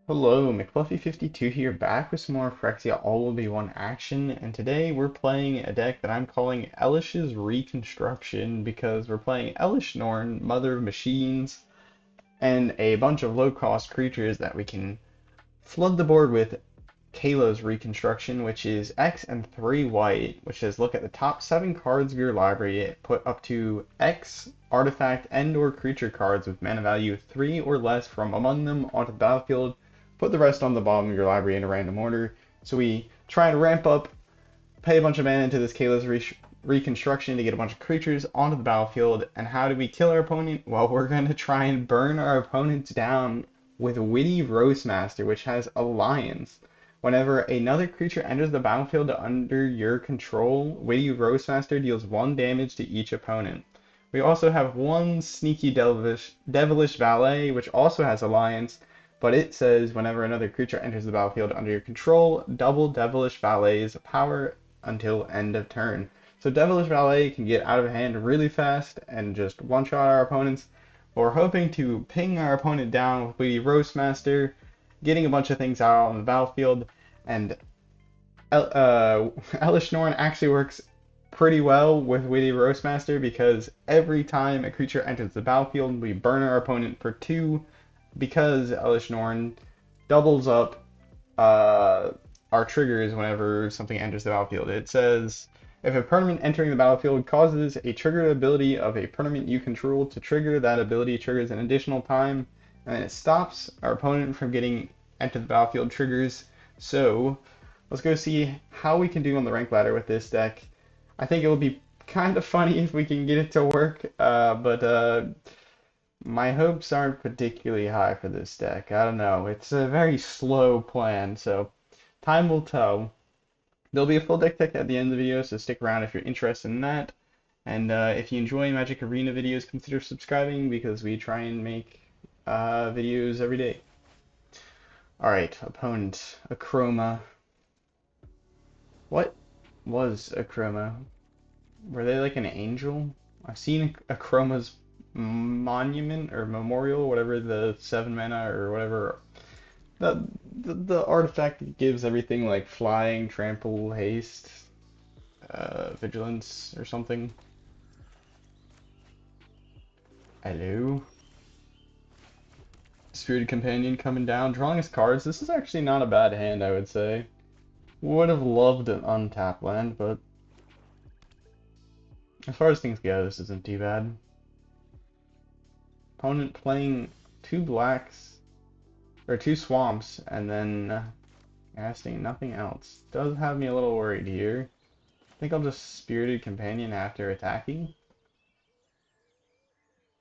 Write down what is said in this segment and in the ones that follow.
Hello, McFluffy52 here, back with some more Phyrexia All Will Be One action, and today we're playing a deck that I'm calling Elesh's Reconstruction because we're playing Elesh Norn, Mother of Machines, and a bunch of low-cost creatures that we can flood the board with Kayla's Reconstruction, which is X and 3 white, which says look at the top 7 cards of your library, put up to X artifact and/or creature cards with mana value 3 or less from among them onto the battlefield. Put the rest on the bottom of your library in a random order. So we try and ramp up, pay a bunch of mana into this Kayla's Reconstruction to get a bunch of creatures onto the battlefield. And how do we kill our opponent? Well, we're going to try and burn our opponents down with Witty Roastmaster, which has Alliance. Whenever another creature enters the battlefield under your control, Witty Roastmaster deals 1 damage to each opponent. We also have one sneaky devilish valet, which also has Alliance, but it says whenever another creature enters the battlefield under your control, double Devilish Valet's power until end of turn. So Devilish Valet can get out of hand really fast and just one-shot our opponents. We're hoping to ping our opponent down with Witty Roastmaster, getting a bunch of things out on the battlefield, and Elesh Norn actually works pretty well with Witty Roastmaster because every time a creature enters the battlefield, we burn our opponent for 2 because Elesh Norn doubles up our triggers whenever something enters the battlefield. It says if a permanent entering the battlefield causes a triggered ability of a permanent you control to trigger, that ability triggers an additional time, and then it stops our opponent from getting enter the battlefield triggers. So let's go see how we can do on the rank ladder with this deck. I think it will be kind of funny if we can get it to work, but my hopes aren't particularly high for this deck. I don't know. It's a very slow plan, so time will tell. There'll be a full deck tech at the end of the video, so stick around if you're interested in that. And if you enjoy Magic Arena videos, consider subscribing because we try and make videos every day. Alright, opponent, Akroma. What was Akroma? Were they like an angel? I've seen Akroma's monument or memorial, whatever the 7 mana or whatever. The artifact that gives everything like flying, trample, haste, vigilance or something. Hello. Spirited Companion coming down, drawing his cards. This is actually not a bad hand, I would say. Would have loved an untap land, but as far as things go, this isn't too bad. Opponent playing 2 blacks, or 2 swamps, and then casting nothing else. Does have me a little worried here. I think I'll just Spirited Companion after attacking.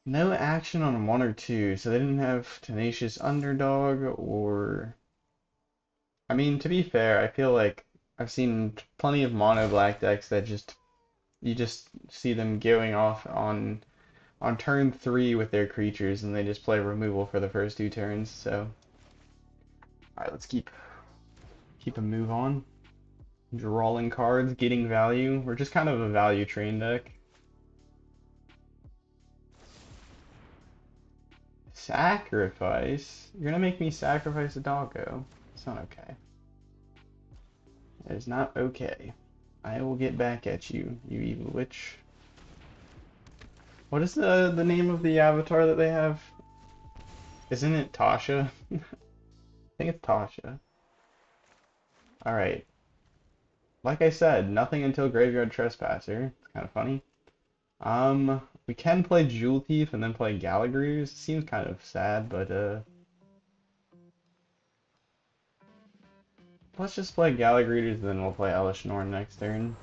No action on 1 or 2, so they didn't have Tenacious Underdog or... I mean, to be fair, I feel like I've seen plenty of mono black decks that you just see them going off on turn 3 with their creatures and they just play removal for the first 2 turns, so... Alright, let's keep a move on. Drawing cards, getting value. We're just kind of a value train deck. Sacrifice? You're gonna make me sacrifice a doggo. It's not okay. It is not okay. I will get back at you, you evil witch. What is the name of the avatar that they have? Isn't it Tasha? I think it's Tasha. Alright. Like I said, nothing until Graveyard Trespasser. It's kind of funny. We can play Jewel Thief and then play Gallagher's. Seems kind of sad, but let's just play Gallagher's and then we'll play Elesh Norn next turn.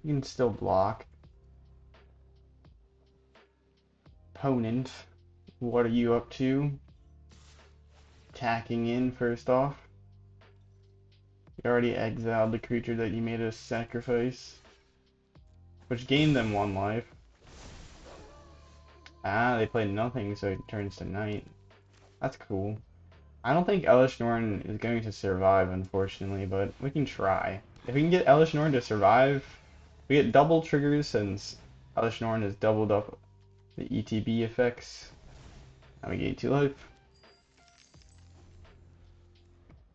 You can still block. Opponent, what are you up to? Attacking in first off. You already exiled the creature that you made us sacrifice, which gained them 1 life. Ah, they played nothing, so it turns to night. That's cool. I don't think Elesh Norn is going to survive, unfortunately, but we can try. If we can get Elesh Norn to survive, we get double triggers since Elesh Norn has doubled up the ETB effects. And we gain 2 life.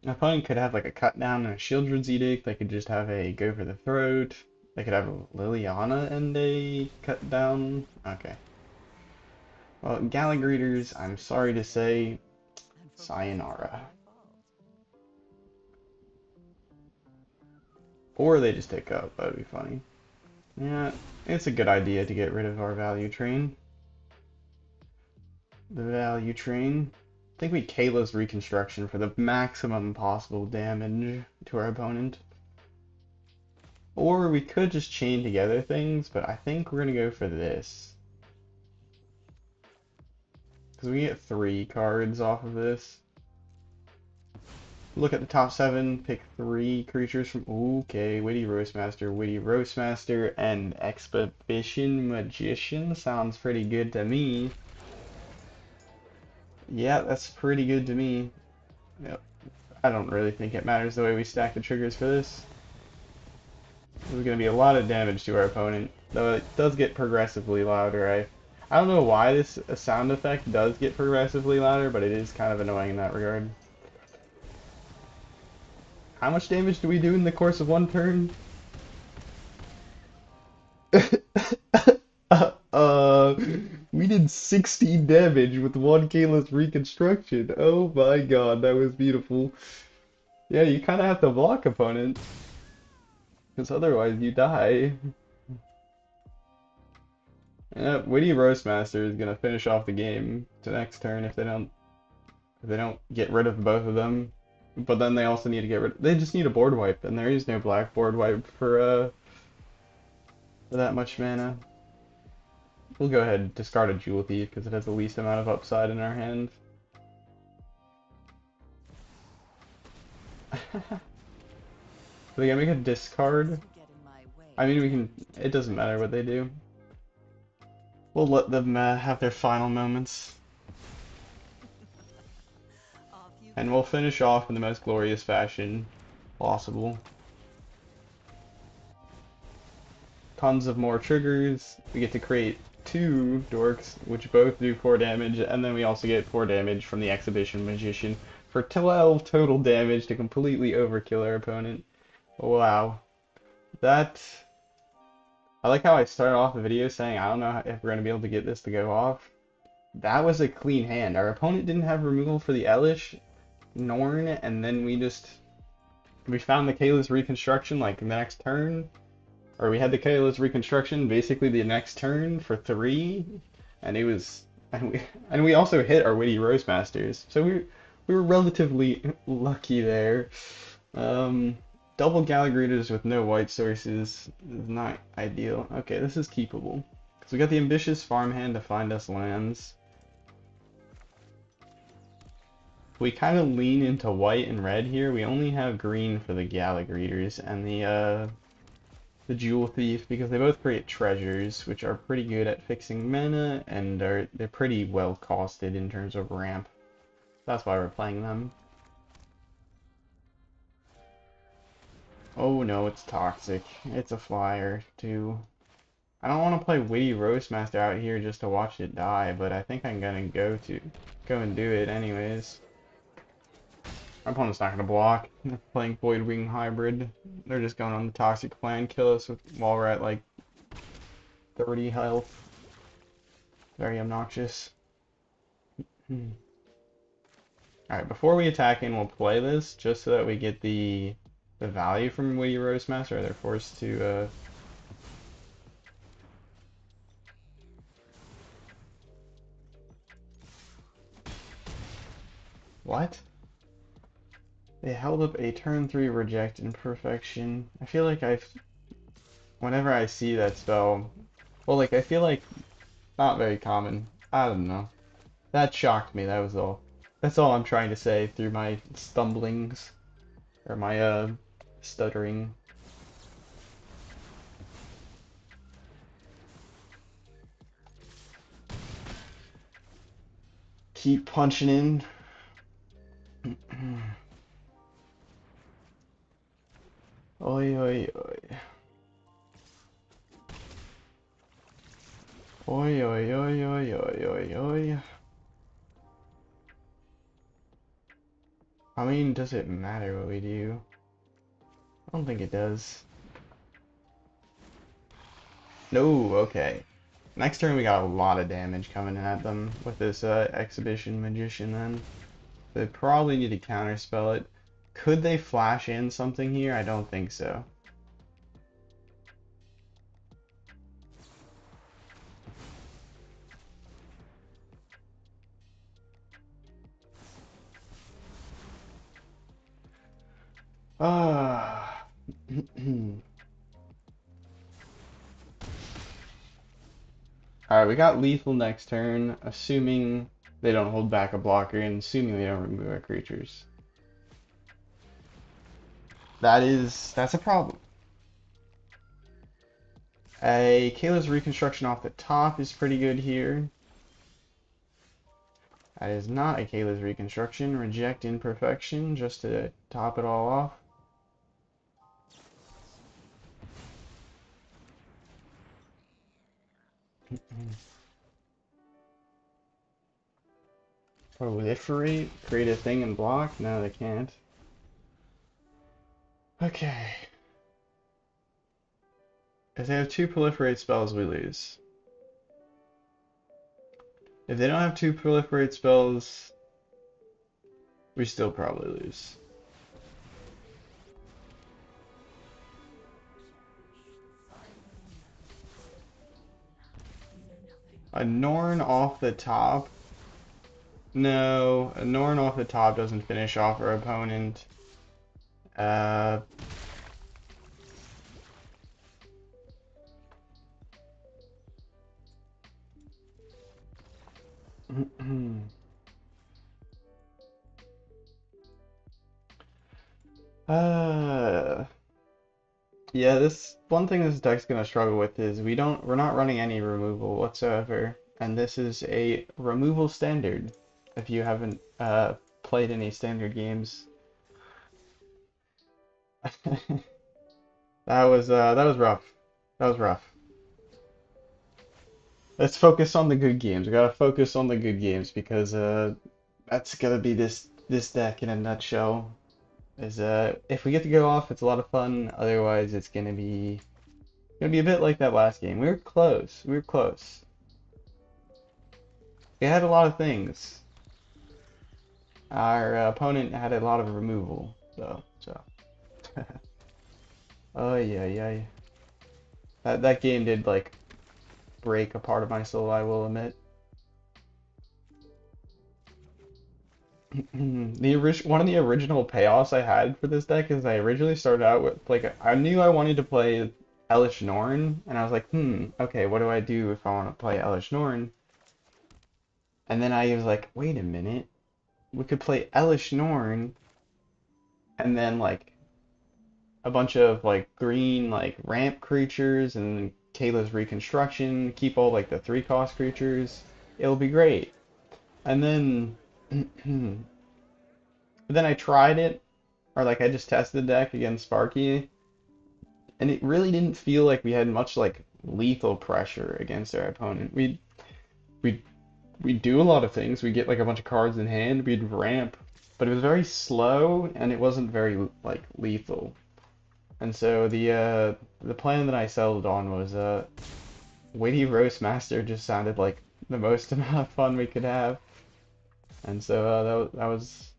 My opponent could have like a cut down and a Shieldred's Edict. They could just have a go for the throat. They could have a Liliana and a cut down. Okay. Well, Gallagreeters, I'm sorry to say, sayonara. Or they just take up. That'd be funny. Yeah, it's a good idea to get rid of our value train. The value train. I think we Kayla's Reconstruction for the maximum possible damage to our opponent. Or we could just chain together things, but I think we're going to go for this. Because we get 3 cards off of this. Look at the top 7, pick 3 creatures from... Okay, Witty Roastmaster, and Expedition Magician. Sounds pretty good to me. Yeah, that's pretty good to me. Yep. I don't really think it matters the way we stack the triggers for this. There's going to be a lot of damage to our opponent, though it does get progressively louder. I don't know why this sound effect does get progressively louder, but it is kind of annoying in that regard. How much damage do we do in the course of one turn? uh, we did 16 damage with one Kayla's Reconstruction. Oh my god, that was beautiful. Yeah, you kind of have to block opponent, because otherwise you die. Yeah, Witty Roastmaster is gonna finish off the game to next turn if they don't get rid of both of them. But then they also need to get rid. They just need a board wipe, and there is no black board wipe for that much mana. We'll go ahead and discard a Jewel Thief because it has the least amount of upside in our hand. Are they gonna make a discard? I mean, we can. It doesn't matter what they do. We'll let them have their final moments. And we'll finish off in the most glorious fashion possible. Tons of more triggers. We get to create 2 dorks, which both do 4 damage, and then we also get 4 damage from the Exhibition Magician for 12 total damage to completely overkill our opponent. Wow. That... I like how I started off the video saying I don't know if we're going to be able to get this to go off. That was a clean hand. Our opponent didn't have removal for the Elesh Norn, and then we found the Kayla's Reconstruction like the next turn. Or we had the Kayla's Reconstruction basically the next turn for 3, and it was and we also hit our Witty Roastmasters, so we were relatively lucky there. Double Gallagreeters with no white sources is not ideal. Okay, this is keepable because we got the ambitious farmhand to find us lands. We kind of lean into white and red here. We only have green for the Gallagreeters and the Jewel Thief because they both create treasures, which are pretty good at fixing mana, and they're pretty well costed in terms of ramp. That's why we're playing them. Oh no, it's toxic. It's a flyer, too. I don't want to play Witty Roastmaster out here just to watch it die, but I think I'm gonna go and do it anyways. My opponent's not gonna block. They're playing Voidwing Hybrid. They're just going on the toxic plan, kill us while we're at like 30 health. Very obnoxious. Alright, before we attack in, we'll play this just so that we get the value from Witty Roastmaster. They're forced to What? They held up a turn 3 reject imperfection. I feel like whenever I see that spell, well, like, I feel like not very common. I don't know. That shocked me, that was all. That's all I'm trying to say through my stumblings, or my, stuttering. Keep punching in. Oi, oi, oi. Oi, oi, oi, oi, oi, oi, oi. I mean, does it matter what we do? I don't think it does. No, okay. Next turn we got a lot of damage coming at them with this Exhibition Magician then. They probably need to counterspell it. Could they flash in something here? I don't think so. Ah. Alright, we got lethal next turn, assuming they don't hold back a blocker and assuming they don't remove our creatures. That's a problem. A Kayla's Reconstruction off the top is pretty good here. That is not a Kayla's Reconstruction. Reject Imperfection just to top it all off. Proliferate? Create a thing and block? No, they can't. Okay. If they have 2 proliferate spells, we lose. If they don't have 2 proliferate spells, we still probably lose. A Norn off the top? No, a Norn off the top doesn't finish off our opponent. Uh, uh, yeah, this one thing this deck's gonna struggle with is we're not running any removal whatsoever, and this is a removal standard. If you haven't played any standard games, that was rough. That was rough. Let's focus on the good games. We gotta focus on the good games because that's gonna be this deck in a nutshell. Is if we get to go off, it's a lot of fun. Otherwise, it's gonna be a bit like that last game. We were close. We were close. We had a lot of things. Our opponent had a lot of removal, though. So, oh yeah, yeah. That game did like break a part of my soul, I will admit. One of the original payoffs I had for this deck is I originally started out with like I knew I wanted to play Elesh Norn, and I was like, okay, what do I do if I want to play Elesh Norn? And then I was like, wait a minute, we could play Elesh Norn, and then like a bunch of like green like ramp creatures and Kayla's Reconstruction, keep all like the 3-cost creatures. It'll be great. And then but then I tried it, or like I just tested the deck against Sparky, and it really didn't feel like we had much like lethal pressure against our opponent. We we do a lot of things. We get like a bunch of cards in hand. We'd ramp, but it was very slow and it wasn't very like lethal. And so the plan that I settled on was Witty Roastmaster just sounded like the most amount of fun we could have. And so that was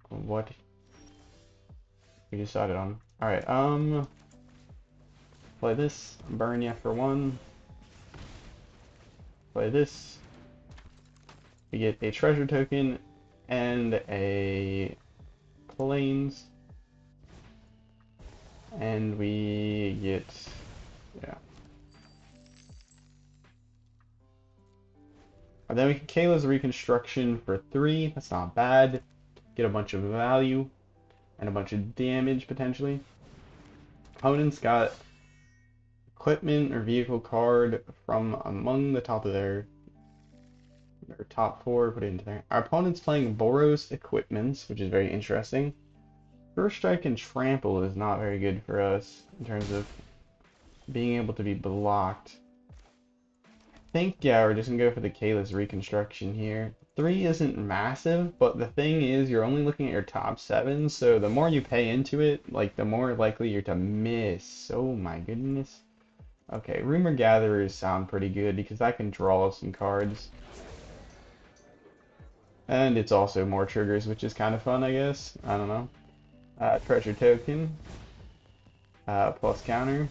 what we decided on. All right, play this, burn ya for 1. Play this. We get a treasure token and a plains, and we get yeah. And then we can Kayla's Reconstruction for 3. That's not bad. Get a bunch of value and a bunch of damage potentially. Opponent's got equipment or vehicle card from among the top of their top 4, put it into there. Our opponent's playing Boros equipments, which is very interesting. First Strike and Trample is not very good for us in terms of being able to be blocked. I think, yeah, we're just gonna go for the Kayla's Reconstruction here. 3 isn't massive, but the thing is, you're only looking at your top 7, so the more you pay into it, like, the more likely you're to miss. Oh my goodness. Okay, Rumor Gatherers sound pretty good because I can draw some cards. And it's also more triggers, which is kind of fun, I guess. I don't know. Treasure Token. Plus counter.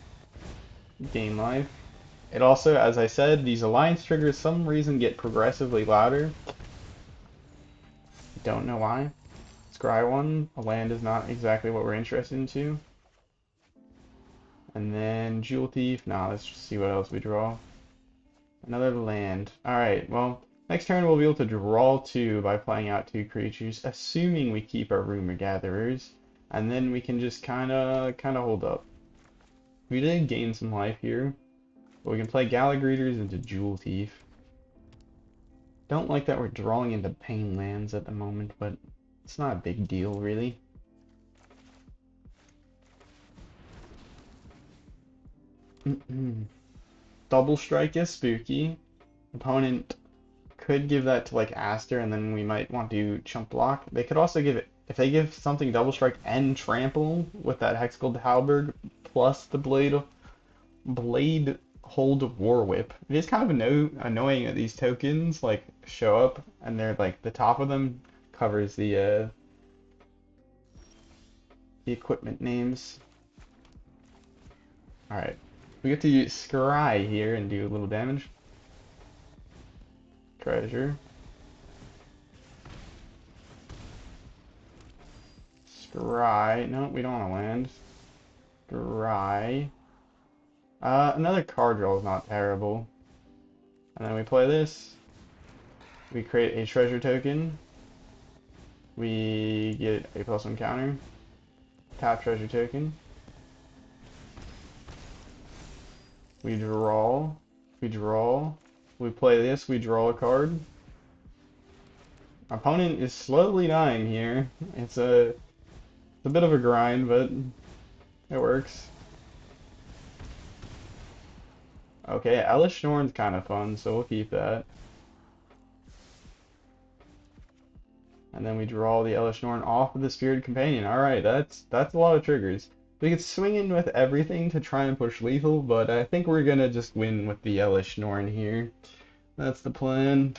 Gain life. It also, as I said, these alliance triggers some reason get progressively louder. Don't know why. Scry one, a land is not exactly what we're interested into. And then Jewel Thief. Nah, let's just see what else we draw. Another land. Alright, well, next turn we'll be able to draw 2 by playing out 2 creatures, assuming we keep our Rumor Gatherers. And then we can just kinda hold up. We did gain some life here, but we can play Gala Greeters into Jewel Thief. Don't like that we're drawing into pain lands at the moment, but it's not a big deal, really. Double Strike is spooky. Opponent could give that to like Aster, and then we might want to chump block. They could also give it, if they give something Double Strike and Trample with that Hexgold Halberd plus the Blade Hold War Whip. It is kind of annoying that these tokens like show up and they're like the top of them covers the equipment names. All right, we get to use Scry here and do a little damage. Treasure. Scry. No, we don't want to land. Scry. Another card draw is not terrible. And then we play this. We create a treasure token. We get a +1 counter. Tap treasure token. We draw. We draw. We play this. We draw a card. Our opponent is slowly dying here. It's a bit of a grind, but it works. Okay, Elesh Norn's kind of fun, so we'll keep that. And then we draw the Elesh Norn off of the Spirit Companion. Alright, that's a lot of triggers. We could swing in with everything to try and push lethal, but I think we're gonna just win with the Elesh Norn here. That's the plan.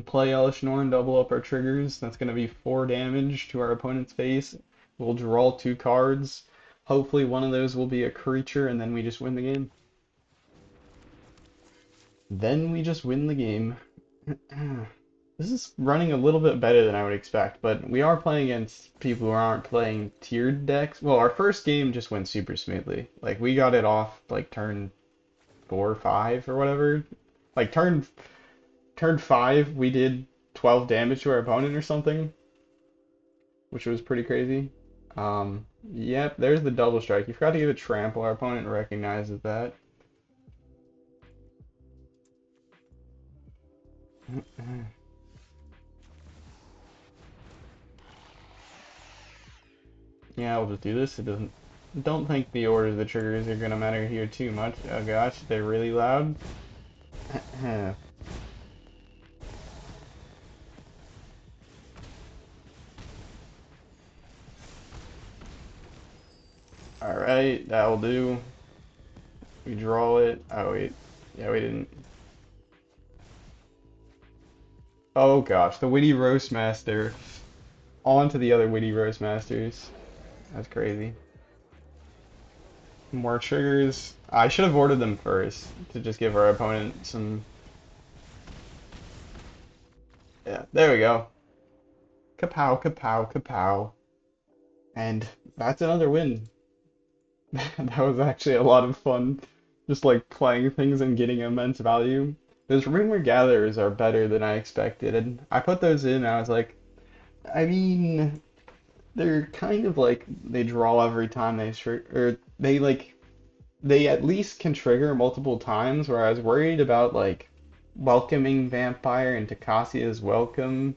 Play Elesh Norn, double up our triggers. That's gonna be 4 damage to our opponent's face. We'll draw 2 cards. Hopefully one of those will be a creature, and then we just win the game. Then we just win the game. This is running a little bit better than I would expect, but we are playing against people who aren't playing tiered decks. Well, our first game just went super smoothly. Like, we got it off, like, turn 4 or 5 or whatever. Like, turn 5, we did 12 damage to our opponent or something, which was pretty crazy. Yep, there's the double strike. You forgot to give it trample. Our opponent recognizes that. Yeah, we'll just do this. It doesn't. Don't think the order of the triggers are gonna matter here too much. Oh gosh, they're really loud. Alright, that will do. We draw it. Oh wait. Yeah, we didn't. Oh gosh, the Witty Roastmaster. On to the other Witty Roastmasters. That's crazy. More triggers. I should have ordered them first to just give our opponent some. Yeah, there we go. Kapow, kapow, kapow. And that's another win. That was actually a lot of fun. Just like playing things and getting immense value. Those rumor gatherers are better than I expected, and I put those in and I was like, I mean, they're kind of like they draw every time they or they like they at least can trigger multiple times, where I was worried about like welcoming Vampire into Cassia's welcome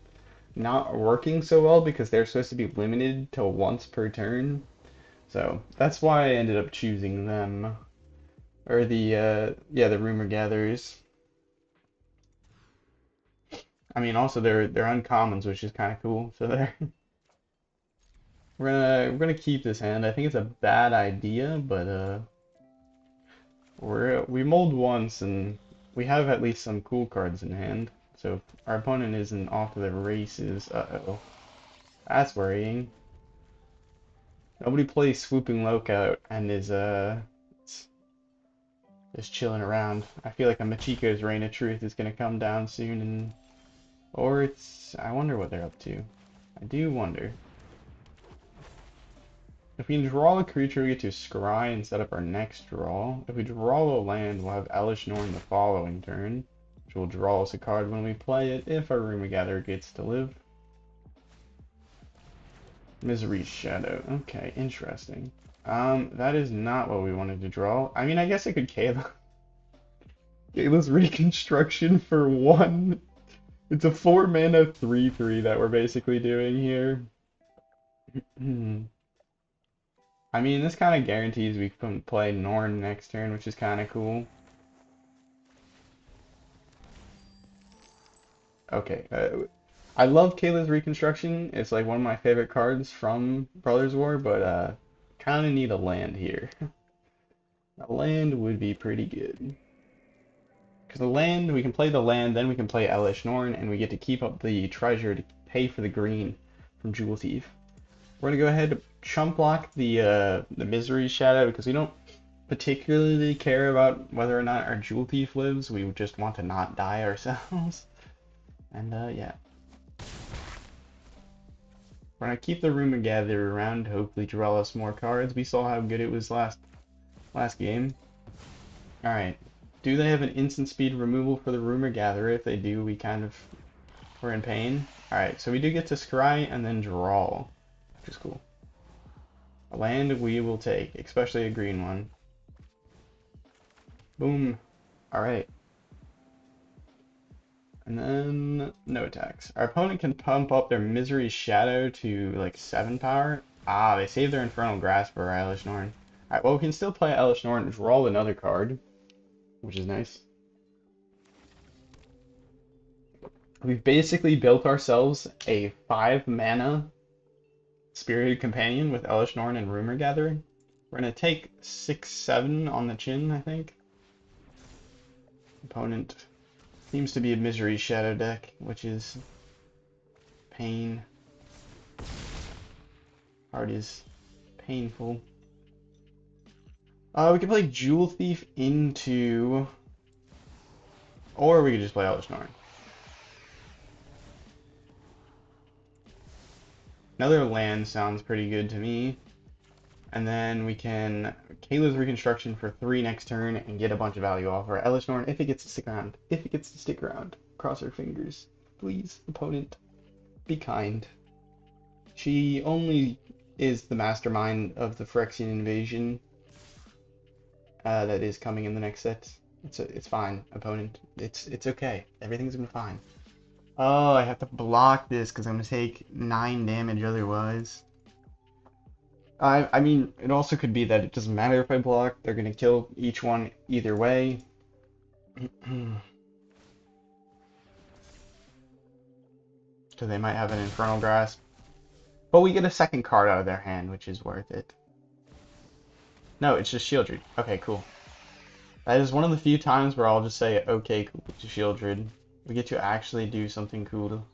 not working so well because they're supposed to be limited to once per turn. So that's why I ended up choosing them. Or the yeah, the rumor gatherers. I mean, also they're uncommons, which is kind of cool. So they're we're gonna keep this hand. I think it's a bad idea, but we mulled once and we have at least some cool cards in hand. So if our opponent isn't off to the races, uh-oh, that's worrying. Nobody plays Swooping Lookout and is just chilling around. I feel like a Machiko's Reign of Truth is gonna come down soon, and or it's I wonder what they're up to. I do wonder. If we draw a creature, we get to scry and set up our next draw. If we draw a land, we'll have Elesh Norn the following turn, which will draw us a card when we play it if our Rumor Gatherer gets to live. Misery's Shadow. Okay, interesting. That is not what we wanted to draw. I mean, I guess I could Kayla. Kayla's Reconstruction for 1. It's a 4 mana 3/3 that we're basically doing here. I mean, this kind of guarantees we can play Norn next turn, which is kind of cool. Okay, I love Kayla's Reconstruction. It's like one of my favorite cards from Brothers War, but kind of need a land here. A land would be pretty good. Because the land, we can play the land, then we can play Elesh Norn, and we get to keep up the treasure to pay for the green from Jewel Thief. We're gonna go ahead and chump block the Misery Shadow because we don't particularly care about whether or not our Jewel Thief lives. We just want to not die ourselves. And yeah. We're gonna keep the Rumor Gatherer around, hopefully draw us more cards. We saw how good it was last game. Alright. Do they have an instant speed removal for the Rumor Gatherer? If they do, we're in pain. Alright, so we do get to scry and then draw, which is cool. A land we will take, especially a green one. Boom. Alright. And then no attacks. Our opponent can pump up their Misery Shadow to like 7 power. Ah, they save their Infernal Grasp for Elesh Norn. Alright, well we can still play Elesh Norn and draw another card, which is nice. We've basically built ourselves a 5 mana Spirited Companion with Elesh Norn and Rumor Gatherer. We're gonna take 6/7 on the chin, I think. Opponent seems to be a Misery Shadow deck, which is pain. Heart is painful. We can play Jewel Thief into, or we could just play Elesh Norn. Another land sounds pretty good to me. And then we can Kayla's Reconstruction for 3 next turn and get a bunch of value off our Elesh Norn if it gets to stick around. If it gets to stick around. Cross our fingers. Please, opponent, be kind. She only is the mastermind of the Phyrexian invasion that is coming in the next set. It's fine, opponent. It's okay. Everything's been fine. Oh, I have to block this because I'm gonna take 9 damage otherwise. I mean, it also could be that it doesn't matter if I block. They're gonna kill each one either way. Because they might have an Infernal Grasp. But we get a second card out of their hand, which is worth it. No, it's just Shieldred. Okay, cool. That is one of the few times where I'll just say, okay, cool, to Shieldred. We get to actually do something cool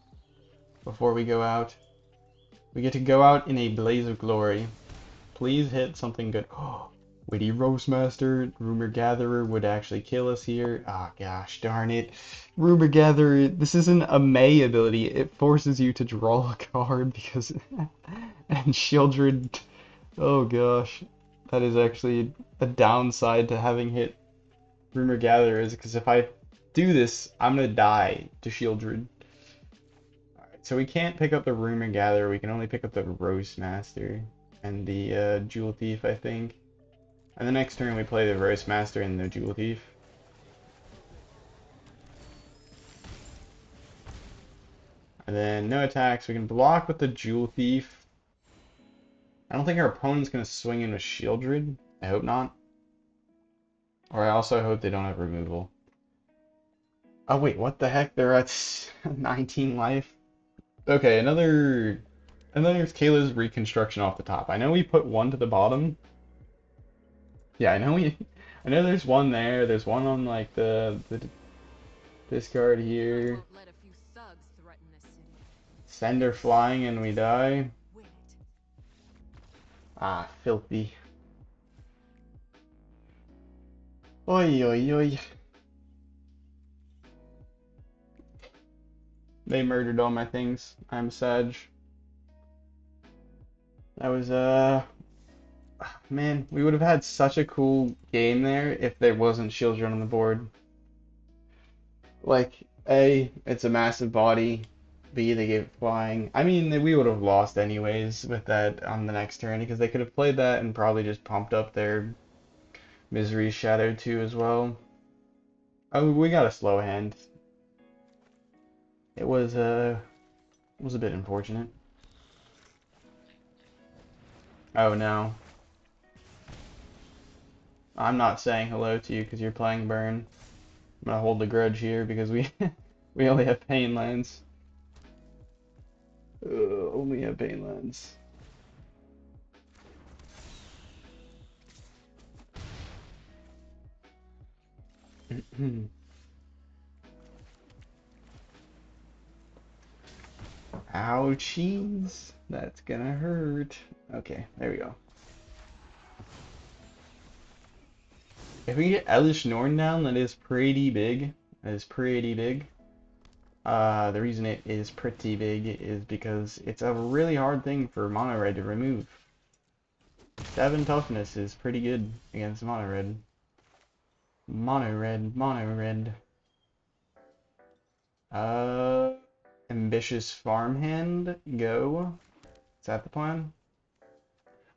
before we go out. We get to go out in a blaze of glory. Please hit something good. Oh, Witty Roastmaster, Rumor Gatherer would actually kill us here. Ah, gosh darn it. Rumor Gatherer, this isn't a May ability. It forces you to draw a card because... and Shieldred, oh gosh. That is actually a downside to having hit Rumor Gatherer, is because if I do this, I'm gonna die to Shieldred. Alright, so we can't pick up the Rumor Gatherer, we can only pick up the Roastmaster and the Jewel Thief, I think. And the next turn we play the Roastmaster and the Jewel Thief. And then no attacks, we can block with the Jewel Thief. I don't think our opponent's gonna swing in with Shieldred. I hope not. Or I also hope they don't have removal. Oh wait, what the heck? They're at 19 life. Okay, another Kayla's Reconstruction off the top. I know we put one to the bottom. Yeah, I know there's one there. There's one on like the discard I here. won't let a few thugs threaten this city. Send her flying and we die. Win it. Ah, filthy. Oi, oi, oi. They murdered all my things. I'm Sag. That was, man, we would have had such a cool game there if there wasn't shield run on the board. Like, A, it's a massive body. B, they gave it flying. I mean, we would have lost anyways with that on the next turn because they could have played that and probably just pumped up their Misery Shadow too as well. Oh, we got a slow hand. It was a bit unfortunate. Oh no. I'm not saying hello to you because you're playing Burn. I'm gonna hold the grudge here because we we only have pain lands. Only have pain lands. Ouchies. That's gonna hurt. Okay, there we go. If we get Elesh Norn down, that is pretty big. That is pretty big. The reason it is pretty big is because it's a really hard thing for Mono Red to remove. 7 toughness is pretty good against Mono Red. Mono Red, Mono Red. Uh, Ambitious Farmhand, go. Is that the plan?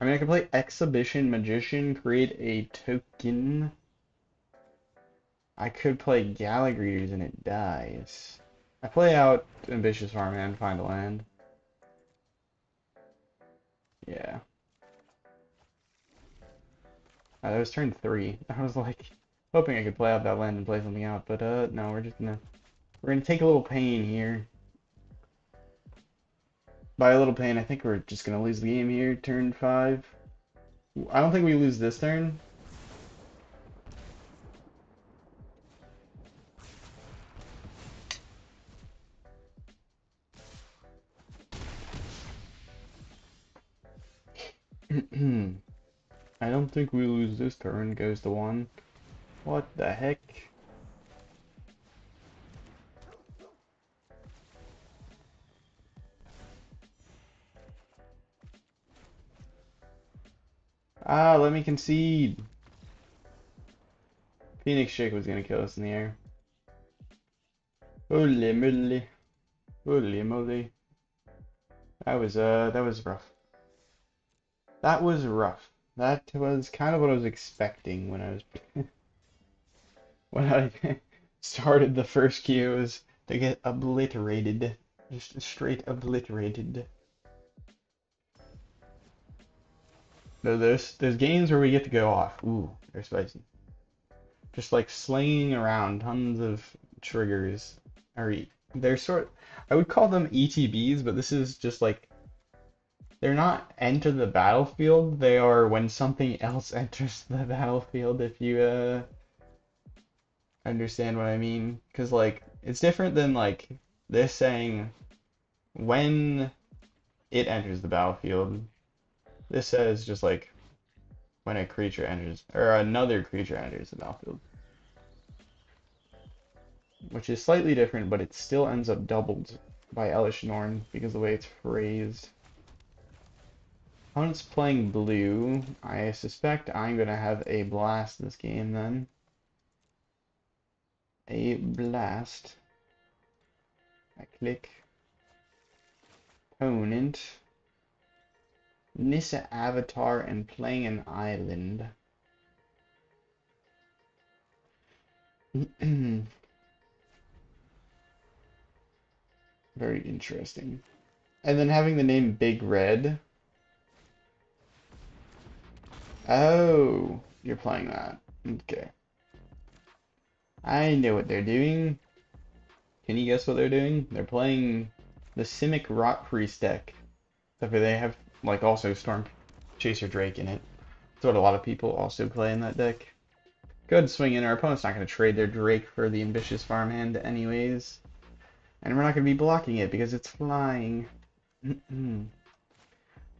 I mean, I could play Exhibition Magician, create a token. I could play Gallagreers and it dies. I play out Ambitious Farmhand, find a land. Yeah. That was turn 3. I was like, hoping I could play out that land and play something out, but no, we're gonna take a little pain here. By a little pain, I think we're just gonna lose the game here, turn 5. I don't think we lose this turn. I don't think we lose this turn, goes to 1. What the heck? Ah, let me concede. Phoenix Chick was gonna kill us in the air. Holy moly. Holy moly. That was rough. That was rough. That was kind of what I was expecting when I was when I started the first queue was to get obliterated. Just straight obliterated. No, there's games where we get to go off. Ooh, they're spicy. Just like slinging around tons of triggers. Or they're I would call them ETBs, but this is just like they're not enter the battlefield. They are when something else enters the battlefield. If you understand what I mean, because like it's different than like this saying when it enters the battlefield. This says just like when a creature enters or another creature enters the battlefield, which is slightly different, but it still ends up doubled by Elesh Norn because of the way it's phrased. Opponent's playing blue. I suspect I'm gonna have a blast this game then. A blast. I click opponent. Nissa avatar and playing an island. Very interesting. And then having the name Big Red. Oh, you're playing that. Okay. I know what they're doing. Can you guess what they're doing? They're playing the Simic Rot Priest deck. Except for they have, like, also Storm Chaser Drake in it. That's what a lot of people also play in that deck. Good swing in. Our opponent's not going to trade their Drake for the Ambitious Farmhand anyways. And we're not going to be blocking it because it's flying. I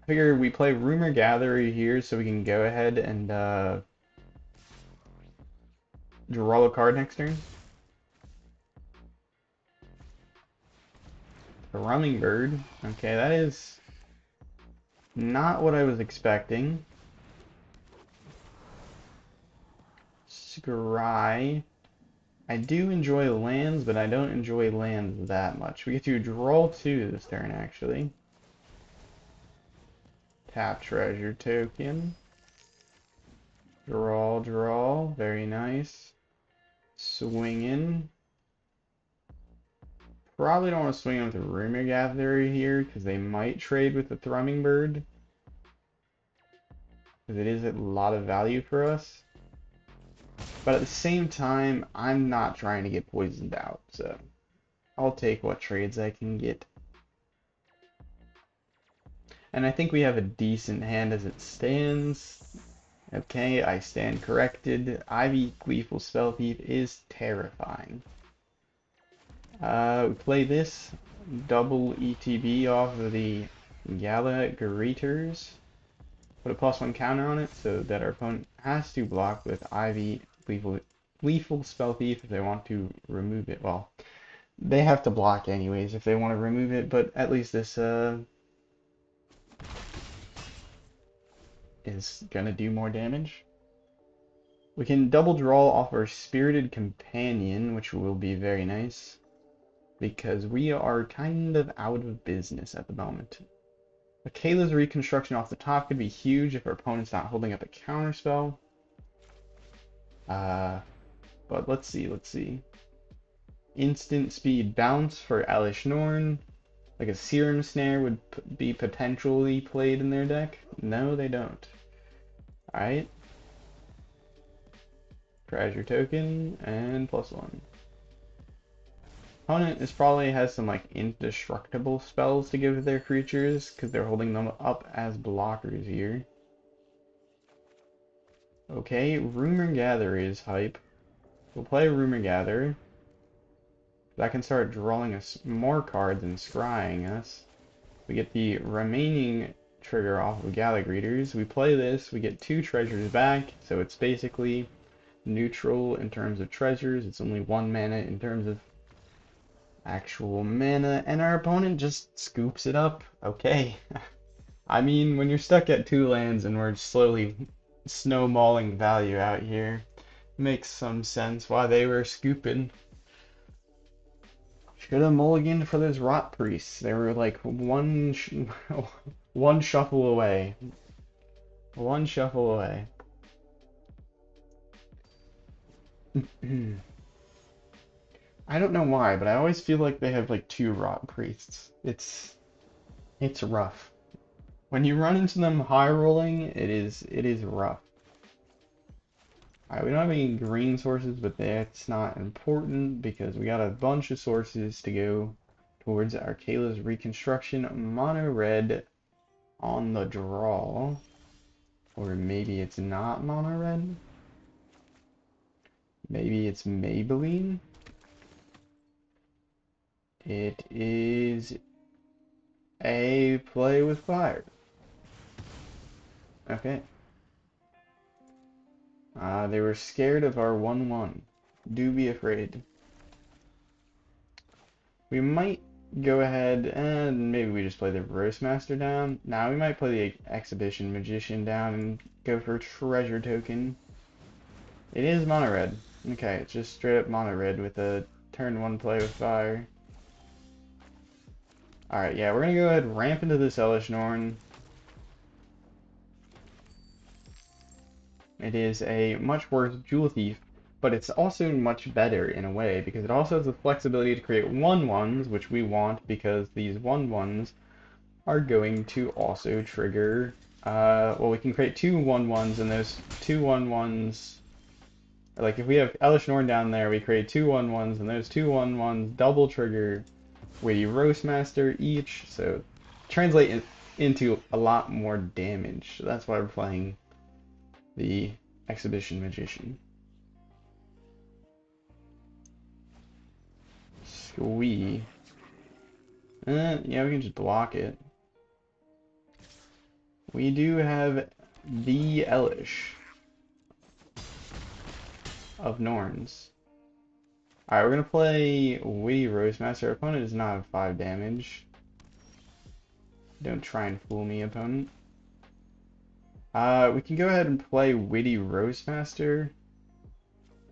figure we play Rumor Gatherer here so we can go ahead and draw a card next turn. The Running Bird. Okay, that is not what I was expecting. Scry. I do enjoy lands, but I don't enjoy lands that much. We get to draw 2 this turn, actually. Tap treasure token. Draw, draw. Very nice. Swing in. Probably don't want to swing in with a Rumor Gatherer here, because they might trade with the Thrumming Bird. Because it is a lot of value for us. But at the same time, I'm not trying to get poisoned out, so I'll take what trades I can get. And I think we have a decent hand as it stands. Okay, I stand corrected. Ivy Gleeful Spell Thief is terrifying. We play this double ETB off of the Gala Greeters. Put a +1 counter on it so that our opponent has to block with Ivy Gleeful Spell Thief if they want to remove it. Well, they have to block anyways if they want to remove it, but at least this is gonna do more damage. We can double draw off our Spirited Companion, which will be very nice, because we are kind of out of business at the moment. A Kayla's Reconstruction off the top could be huge if our opponent's not holding up a counterspell. But let's see. Instant speed bounce for Elesh Norn. Like a Serum Snare would be potentially played in their deck. No, they don't. Alright. Treasure token and +1. Opponent is probably has some like indestructible spells to give their creatures because they're holding them up as blockers here. Okay, Rumor Gatherer is hype. We'll play Rumor Gatherer. That can start drawing us more cards and scrying us. We get the remaining trigger off of Gala Greeters. We play this, we get 2 treasures back, so it's basically neutral in terms of treasures. It's only 1 mana in terms of actual mana, and our opponent just scoops it up. Okay. I mean, when you're stuck at 2 lands and we're slowly snowballing value out here, makes some sense why they were scooping. Should have mulliganed for those Rot Priests. They were like one shuffle away. One shuffle away. I don't know why, but I always feel like they have like 2 Rot Priests. It's rough. When you run into them high rolling, it is rough. Alright, we don't have any green sources, but that's not important because we got a bunch of sources to go towards our Kayla's Reconstruction. Mono red on the draw. Or maybe it's not mono red. Maybe it's Maybelline. It is a play with fire. Okay. They were scared of our 1/1. Do be afraid. We might go ahead and maybe we just play the Roastmaster down. Now we might play the Exhibition Magician down and go for Treasure Token. It is mono red. Okay, it's just straight up mono red with a turn 1 play with fire. Alright, yeah, we're gonna go ahead and ramp into this Elesh Norn. It is a much worse Jewel Thief, but it's also much better in a way because it also has the flexibility to create 1/1s, which we want because these 1/1s are going to also trigger, well, we can create 2 1/1s and those 2 1/1s Like if we have Elesh Norn down there, we create two 1/1s, and those two 1/1s double trigger Witty Roastmaster each, so translate into a lot more damage. So that's why we're playing the Exhibition Magician. Squee. Yeah, we can just block it. We do have the Elesh of Norns. Alright, we're gonna play Witty Roastmaster. Our opponent does not have 5 damage. Don't try and fool me, opponent. We can go ahead and play Witty Roastmaster.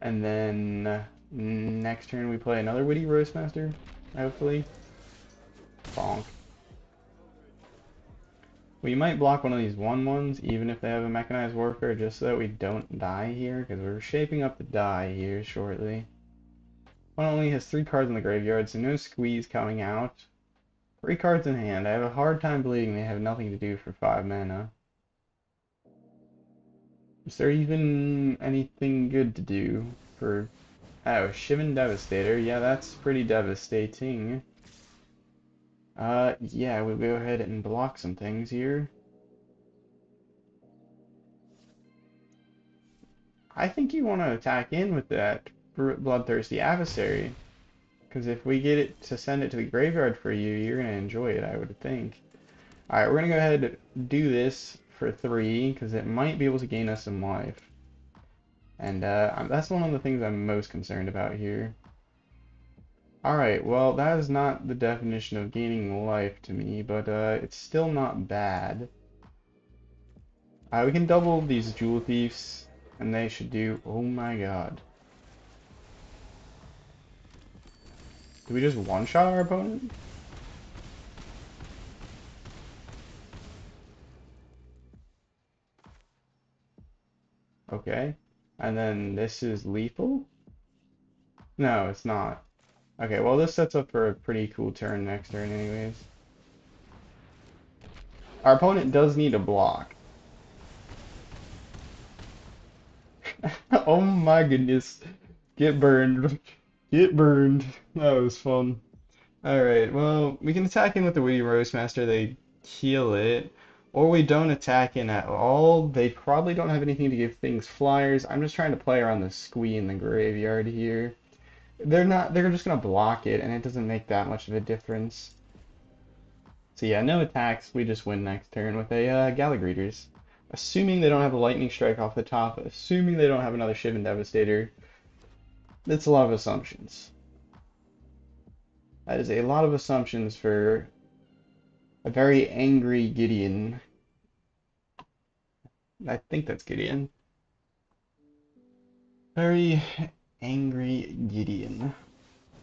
And then next turn we play another Witty Roastmaster, hopefully. Bonk. We might block one of these 1/1s, even if they have a Mechanized Warfare, just so that we don't die here, because we're shaping up to die here shortly. One only has 3 cards in the graveyard, so no squeeze coming out. 3 cards in hand. I have a hard time believing they have nothing to do for 5 mana. Is there even anything good to do for... Oh, Shivan Devastator. Yeah, that's pretty devastating. Yeah, we'll go ahead and block some things here. I think you want to attack in with that Bloodthirsty Adversary, because if we get it to send it to the graveyard for you, you're going to enjoy it, I would think. Alright, we're going to go ahead and do this for 3, because it might be able to gain us some life. And that's one of the things I'm most concerned about here. Alright, well, that is not the definition of gaining life to me, but it's still not bad. We can double these Jewel Thieves, and they should do... Oh my god. Do we just one-shot our opponent? Okay. And then this is lethal? No, it's not. Okay, well this sets up for a pretty cool turn next turn anyways. Our opponent does need a block. Oh my goodness. Get burned. Get burned. That was fun. Alright, well, we can attack in with the Witty Roastmaster, they kill it. Or we don't attack in at all. They probably don't have anything to give things flyers. I'm just trying to play around the squee in the graveyard here. They're just gonna block it, and it doesn't make that much of a difference. So yeah, no attacks, we just win next turn with a Gallagreeters. Assuming they don't have a Lightning Strike off the top, assuming they don't have another Shivan Devastator. That's a lot of assumptions. That is a lot of assumptions for a very angry Gideon. I think that's Gideon. Very angry Gideon.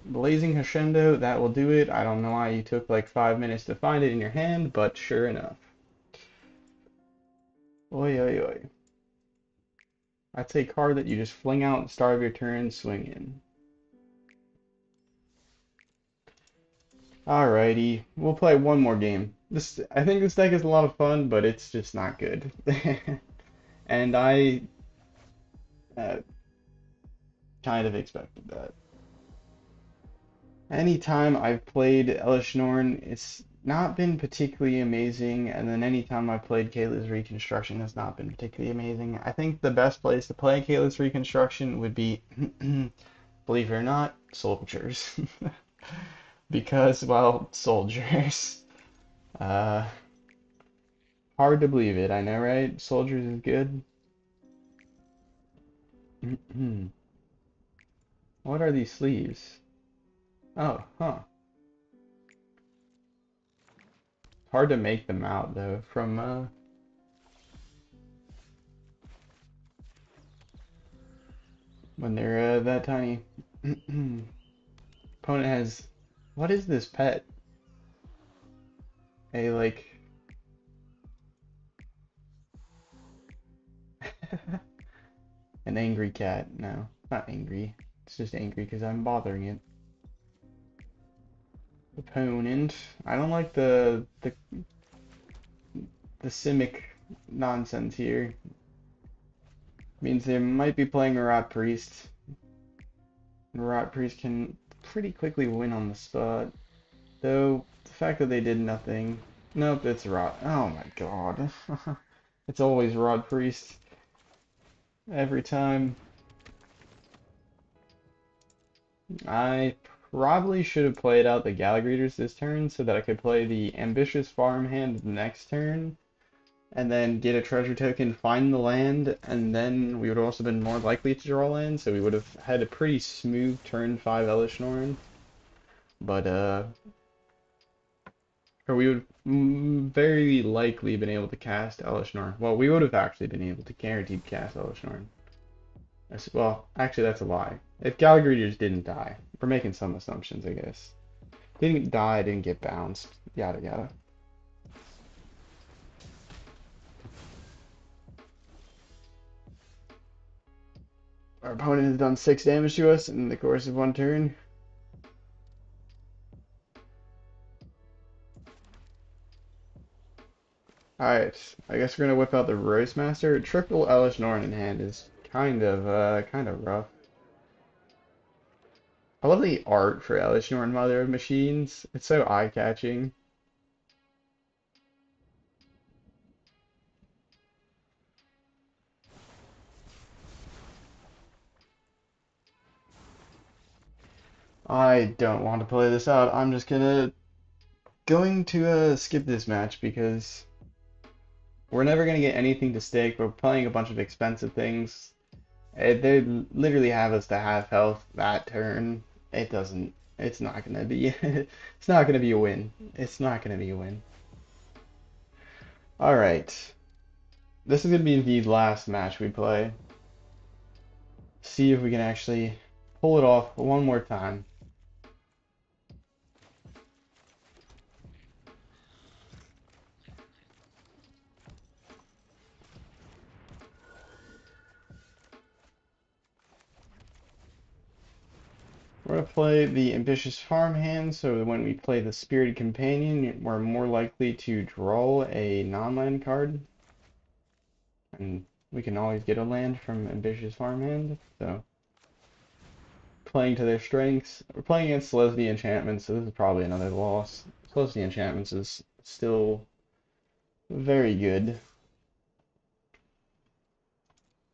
Blazing Crescendo, that will do it. I don't know why you took like 5 minutes to find it in your hand, but sure enough. Oi, oi, oi. That's a card that you just fling out at the start of your turn, swing in. Alrighty, we'll play one more game. I think this deck is a lot of fun, but it's just not good. And I uh, kind of expected that. Anytime I've played Elesh Norn, it's not been particularly amazing, and then anytime I've played Kayla's Reconstruction has not been particularly amazing. I think the best place to play Kayla's Reconstruction would be, believe it or not, soldiers. Because, well, soldiers. Uh, Hard to believe it, I know, right? Soldiers is good. What are these sleeves? Oh, huh. Hard to make them out, though, from, when they're, that tiny. Opponent has... What is this pet? A, like... An angry cat. No, not angry. It's just angry because I'm bothering it. Opponent. I don't like the Simic nonsense here. Means they might be playing a Rot Priest. Rot Priest can pretty quickly win on the spot. Though, the fact that they did nothing... Nope, it's Rot. Oh my god. It's always Rot Priest. Every time. I probably should have played out the Gallagrators this turn so that I could play the Ambitious Farmhand next turn. And then get a treasure token, find the land, and then we would have also been more likely to draw land, so we would have had a pretty smooth turn 5 Elesh Norn. But, or we would very likely been able to cast Elesh Norn. Well, we would have actually been able to guaranteed cast Elesh Norn. Well, actually, that's a lie. If Gallagher didn't die, we're making some assumptions, I guess. Didn't die, didn't get bounced, yada yada. Our opponent has done 6 damage to us in the course of one turn. Alright, I guess we're gonna whip out the Roastmaster. Triple Elesh Norn in hand is kind of rough. I love the art for Elesh Norn Mother of Machines. It's so eye-catching. I don't want to play this out. I'm just going to skip this match because we're never gonna get anything to stake. We're playing a bunch of expensive things. They literally have us to half health that turn. It doesn't. It's not gonna be. It's not gonna be a win. It's not gonna be a win. All right. This is gonna be the last match we play. See if we can actually pull it off one more time. We're going to play the Ambitious Farmhand, so when we play the Spirited Companion, we're more likely to draw a non-land card. And we can always get a land from Ambitious Farmhand, so playing to their strengths. We're playing against Leslie Enchantments, so this is probably another loss. Leslie Enchantments is still very good.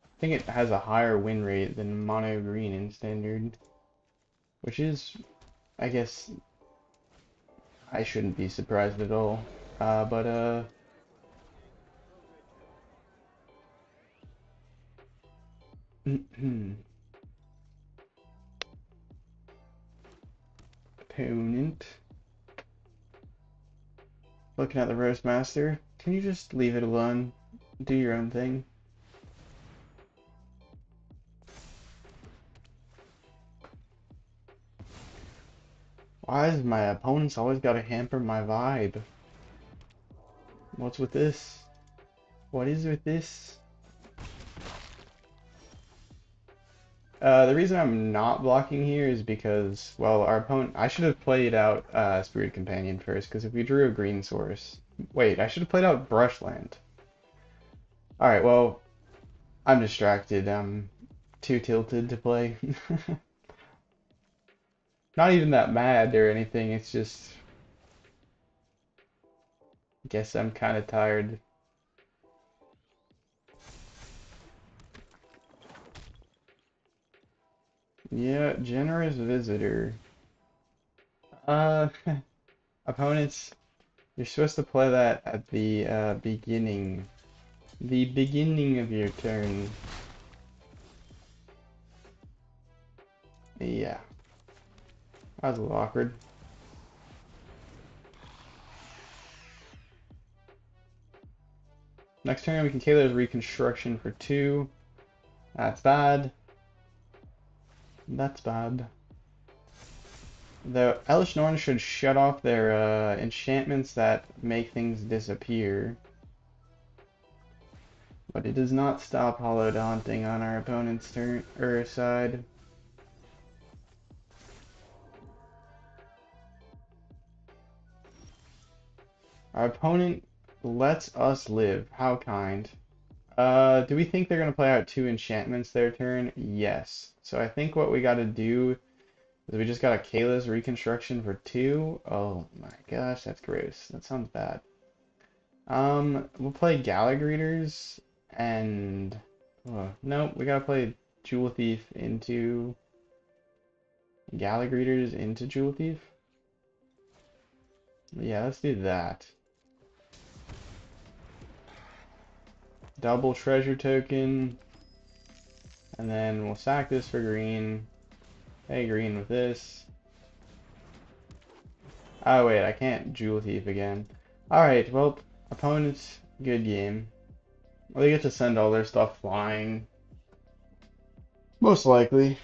I think it has a higher win rate than Mono Green in Standard, which is, I guess, I shouldn't be surprised at all. But opponent. Looking at the Roastmaster. Can you just leave it alone? Do your own thing. Why is my opponents always gotta hamper my vibe? What's with this? What is with this? The reason I'm not blocking here is because, well, our opponent... I should have played out Spirit Companion first, because if we drew a green source... Wait, I should have played out Brushland. Alright, well, I'm distracted. I'm too tilted to play. Not even that mad or anything, it's just... Guess I'm kind of tired. Yeah, Generous Visitor. Uh, opponents, you're supposed to play that at the beginning. The beginning of your turn. Yeah, that was a little awkward. Next turn we can Kayla's Reconstruction for 2. That's bad. That's bad. The Elesh Norn should shut off their enchantments that make things disappear. But it does not stop Hollow Daunting on our opponent's turn or side. Our opponent lets us live. How kind. Do we think they're gonna play out two enchantments their turn? Yes. So I think what we gotta do is we just got a Kayla's Reconstruction for two. Oh my gosh, that's gross. That sounds bad. We'll play Gallagreators and no, we gotta play Jewel Thief into Gallagreators into Jewel Thief. Yeah, let's do that. Double treasure token, and then we'll sack this for green. Pay green with this. Oh wait, I can't Jewel Thief again. Alright, well, opponents, good game. Well, they get to send all their stuff flying. Most likely.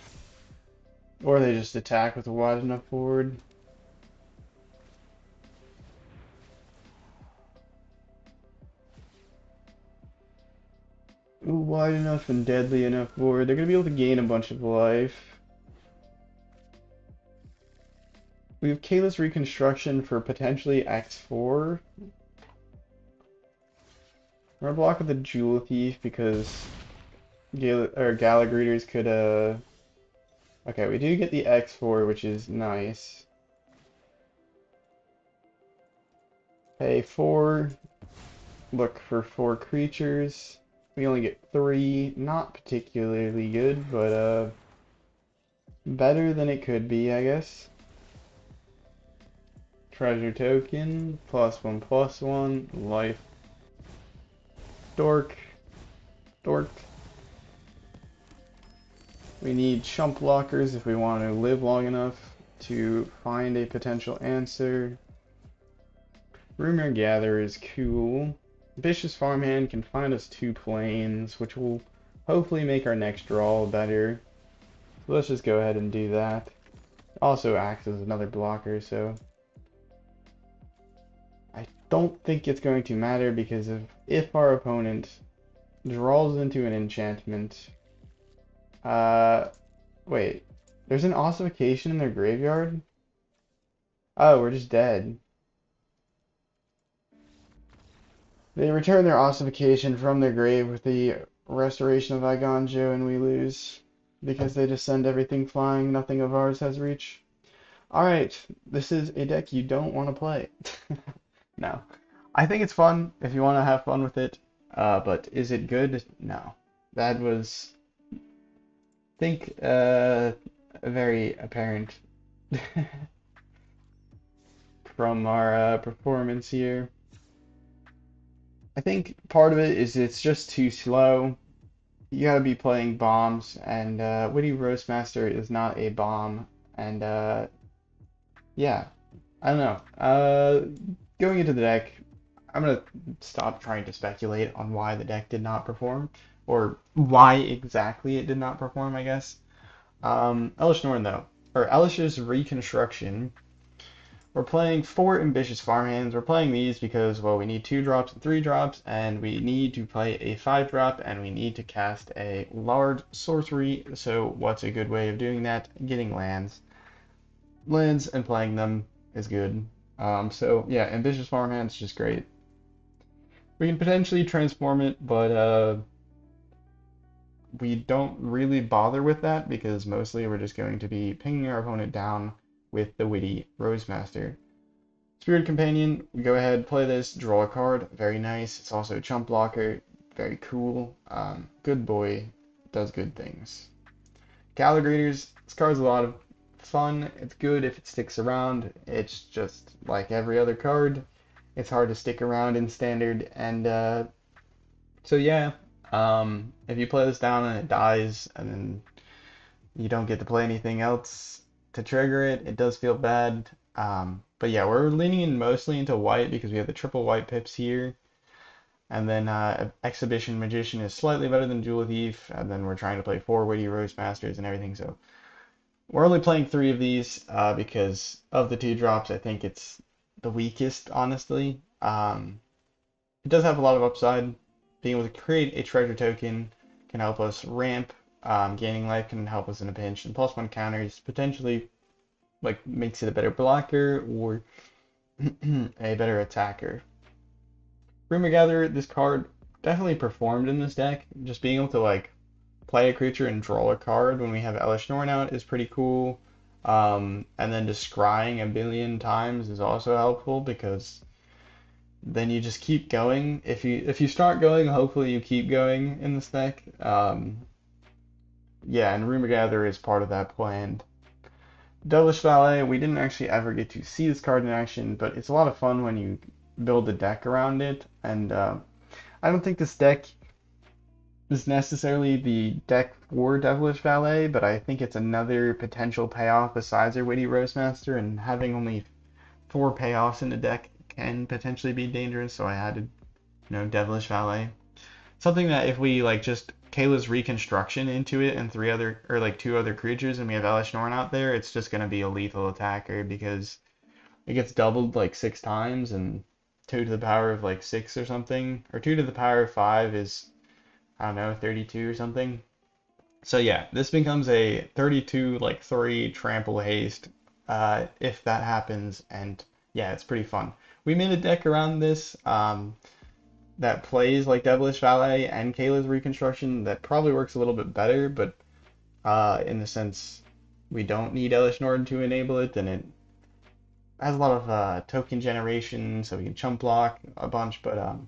Or they just attack with a wide enough board. Ooh, wide enough and deadly enough board. They're gonna be able to gain a bunch of life. We have Kayla's Reconstruction for potentially X4. We're gonna block with the Jewel Thief because Gallagreators could okay, we do get the X4, which is nice. Pay 4, look for 4 creatures. We only get 3, not particularly good, but better than it could be, I guess. Treasure token, +1/+1, life, dork, dork. We need chump blockers if we want to live long enough to find a potential answer. Rumor Gatherer is cool. Vicious Farmhand can find us 2 planes, which will hopefully make our next draw better. So let's just go ahead and do that. Also acts as another blocker, so I don't think it's going to matter because if our opponent draws into an enchantment, uh, wait, there's an ossification in their graveyard? Oh, we're just dead. They return their ossification from their grave with the restoration of Iganjo and we lose. Because they just send everything flying, nothing of ours has reach. Alright, this is a deck you don't want to play. No. I think it's fun if you want to have fun with it, but is it good? No. That was, I think, very apparent from our performance here. I think part of it is it's just too slow. You gotta be playing bombs, and Witty Roastmaster is not a bomb, and yeah, I don't know. Going into the deck, I'm gonna stop trying to speculate on why the deck did not perform, or why exactly it did not perform, I guess. Elesh Norn though, or Elish's Reconstruction. We're playing 4 ambitious farmhands. We're playing these because, well, we need 2 drops and 3 drops, and we need to play a 5 drop, and we need to cast a large sorcery. So what's a good way of doing that? Getting lands. Lands and playing them is good. So yeah, ambitious farmhand's just great. We can potentially transform it, but we don't really bother with that because mostly we're just going to be pinging our opponent down with the Witty Roastmaster. Spirit Companion, we go ahead, play this, draw a card, very nice. It's also a chump blocker, very cool. Good boy, does good things. Gallagreators, this card's a lot of fun. It's good if it sticks around. It's just like every other card. It's hard to stick around in standard, and so yeah, if you play this down and it dies, and then you don't get to play anything else to trigger it, it does feel bad. But yeah, we're leaning mostly into white because we have the triple white pips here. And then Exhibition Magician is slightly better than Jewel Thief. And then we're trying to play 4 Witty Roastmasters and everything. So we're only playing 3 of these because of the 2 drops. I think it's the weakest, honestly. It does have a lot of upside. Being able to create a treasure token can help us ramp. Gaining life can help us in a pinch. And +1 counters potentially like makes it a better blocker or a better attacker. Rumor Gatherer, this card definitely performed in this deck. Just being able to like play a creature and draw a card when we have Elesh Norn out is pretty cool. And then just scrying a billion times is also helpful because then you just keep going. If you start going, hopefully you keep going in this deck. Yeah, and Rumor Gather is part of that plan. Devilish Valet, we didn't actually ever get to see this card in action, but it's a lot of fun when you build a deck around it. And I don't think this deck is necessarily the deck for Devilish Valet, but I think it's another potential payoff besides our Witty Roastmaster, and having only four payoffs in the deck can potentially be dangerous, so I added, Devilish Valet. Something that if we like just Kayla's Reconstruction into it and three other or like two other creatures and we have Elesh Norn out there, it's just gonna be a lethal attacker because it gets doubled like six times and two to the power of like six or something, or two to the power of five is I don't know 32 or something. So yeah, this becomes a 32 like three trample haste if that happens, and yeah, it's pretty fun. We made a deck around this. That plays like Devilish Valet and Kayla's Reconstruction that probably works a little bit better, but in the sense we don't need Elesh Norn to enable it, and it has a lot of token generation, so we can chump block a bunch, but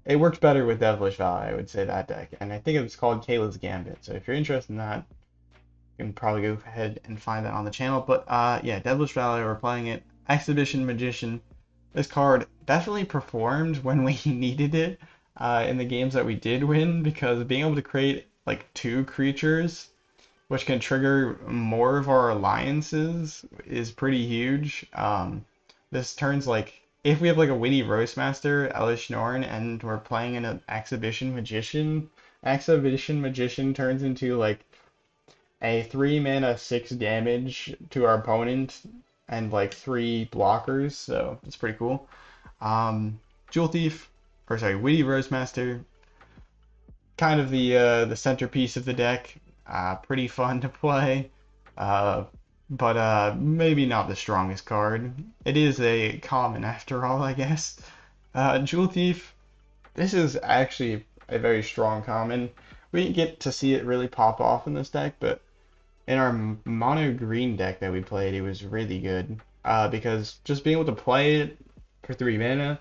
it works better with Devilish Valet, I would say, that deck. And I think it's called Kayla's Gambit, so if you're interested in that, you can probably go ahead and find that on the channel. But yeah, Devilish Valet, we're playing it. Exhibition Magician. This card definitely performed when we needed it in the games that we did win because being able to create like two creatures which can trigger more of our alliances is pretty huge. This turns like if we have like a Witty Roastmaster, Elesh Norn, and we're playing an Exhibition Magician turns into like a 3 mana 6 damage to our opponent and like three blockers, so it's pretty cool. Jewel Thief, or sorry, Witty Roastmaster, kind of the centerpiece of the deck. Pretty fun to play, uh, but maybe not the strongest card. It is a common after all, I guess. Jewel Thief, this is actually a very strong common. We didn't get to see it really pop off in this deck, but in our mono green deck that we played, it was really good. Because just being able to play it for 3 mana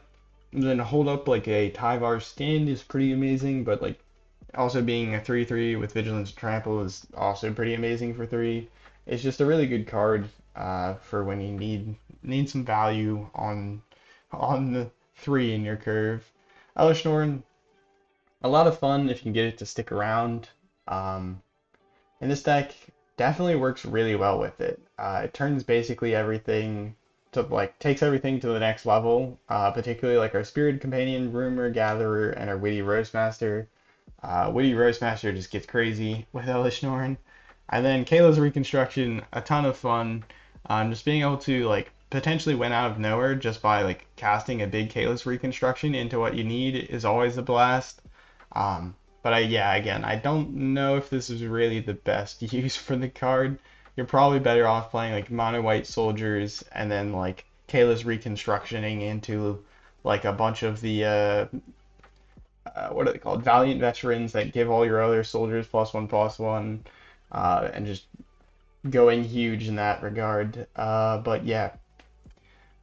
and then hold up like a Tyvar stand is pretty amazing, but like also being a 3/3 with Vigilance and Trample is also pretty amazing for three. It's just a really good card for when you need some value on the three in your curve. Elesh Norn, a lot of fun if you can get it to stick around. Um, and this deck definitely works really well with it. It turns basically everything to like takes everything to the next level, particularly like our Spirit Companion, Rumor Gatherer, and our Witty Roastmaster. Witty Roastmaster just gets crazy with Elesh Norn. And then Kayla's Reconstruction, a ton of fun. Just being able to like potentially win out of nowhere just by like casting a big Kayla's Reconstruction into what you need is always a blast. But yeah, again, I don't know if this is really the best use for the card. You're probably better off playing like mono white soldiers and then like Kayla's Reconstructioning into like a bunch of the what are they called? Valiant veterans that give all your other soldiers +1/+1, and just going huge in that regard. But yeah.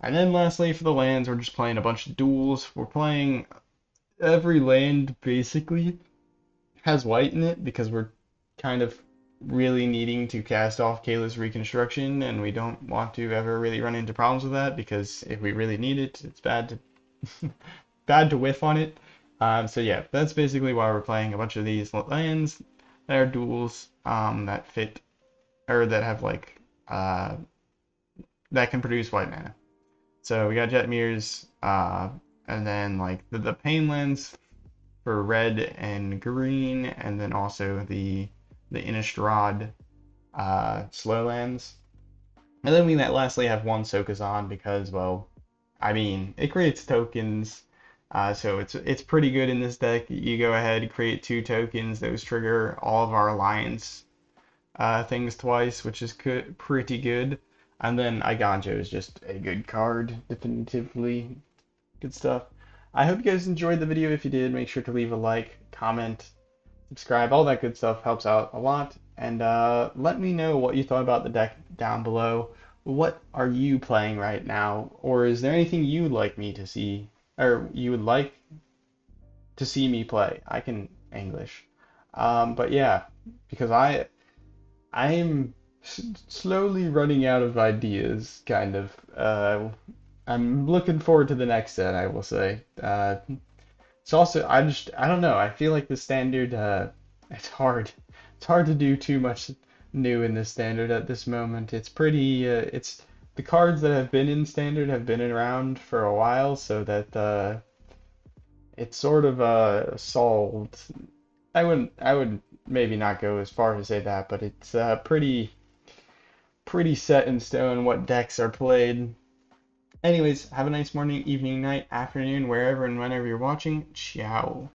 And then lastly, for the lands, we're just playing a bunch of duels. We're playing every land basically has white in it because we're kind of really needing to cast off Kayla's Reconstruction, and we don't want to ever really run into problems with that because if we really need it, it's bad to bad to whiff on it. So yeah, that's basically why we're playing a bunch of these lands that are duels that fit or that have like that can produce white mana. So we got Jetmir's, and then like the Pain lands for red and green, and then also the Innistrad slow lands. And then we lastly have one Sokenzan because, well, I mean, it creates tokens, so it's pretty good in this deck. You go ahead, create two tokens, those trigger all of our alliance things twice, which is pretty good. And then Iganjo is just a good card, definitively good stuff. I hope you guys enjoyed the video. If you did, make sure to leave a like, comment, subscribe, all that good stuff helps out a lot. And let me know what you thought about the deck down below. What are you playing right now? Or is there anything you'd like me to see, or you would like to see me play? I can English. But yeah, because I'm slowly running out of ideas, kind of. I'm looking forward to the next set, I will say. It's also, I don't know. I feel like the standard, it's hard. It's hard to do too much new in the standard at this moment. It's pretty, it's the cards that have been in standard have been around for a while, so that it's sort of solved. I would maybe not go as far to say that, but it's pretty set in stone what decks are played. Anyways, have a nice morning, evening, night, afternoon, wherever and whenever you're watching. Ciao.